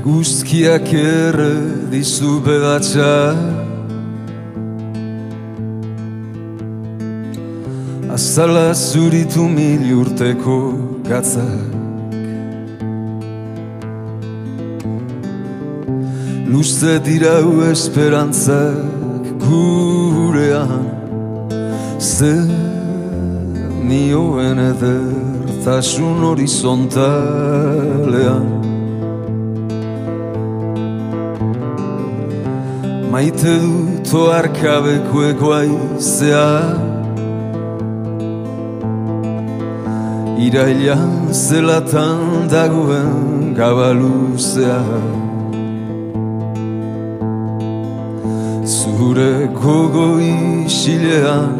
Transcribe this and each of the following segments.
Eguzkiak erre dizu bedatxa, azala zuritu mil urteko gatzak. Luze dirau esperantzak gurean, zer nioen edertasun horizontalean. Maite dut oarkabeko haizea, irailan zelatan dagoen gabaluzea. Zure gogo isilean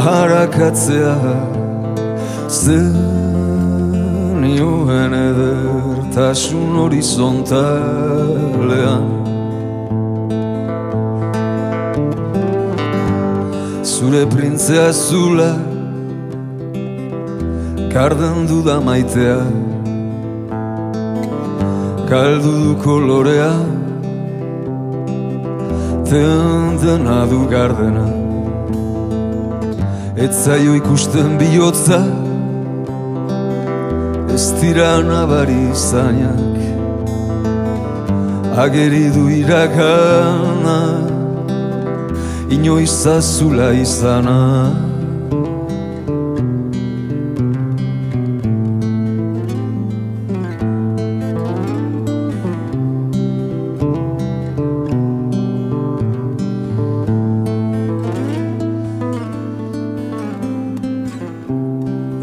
harakatzea, zer nioen edertasun horizontalean. Zure printze azula karden duda maitea, galdu du kolorea, dena du gardena. Ez zaio ikusten bihotza, ez dira nabari zainak, ageri du irakana, inoiz azula izana.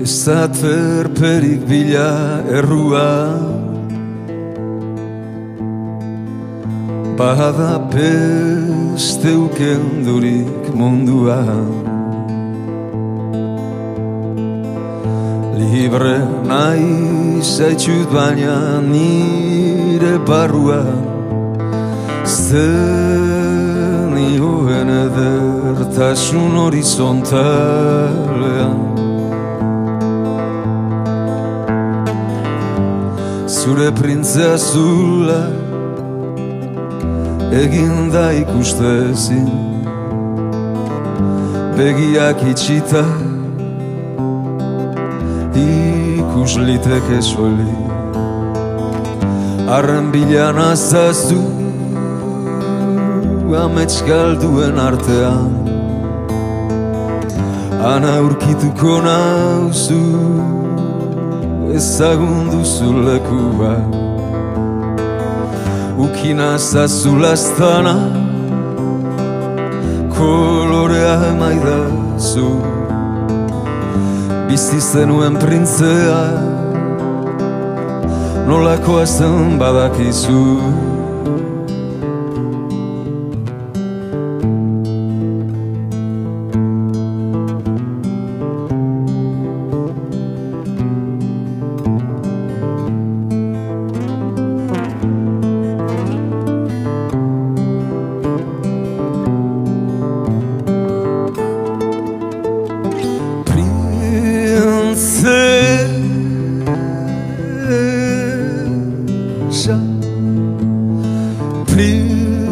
Ez aterperik bila errua, bada peste ukendurik munduan. Libre nahi zaitxut baina nire barrua, zer nioen edertasun horizontalean. Zure printze azula eginda ikustezin, begiak itxita ikus liteke soili. Arren bilan azazu amets galduen artean, ana aurkituko nauzu ezagun duzu lekua. Ukina zazulaztana kolorea emaidazu, bizi zenuen printzea nolakoa zen badakizu. Princesa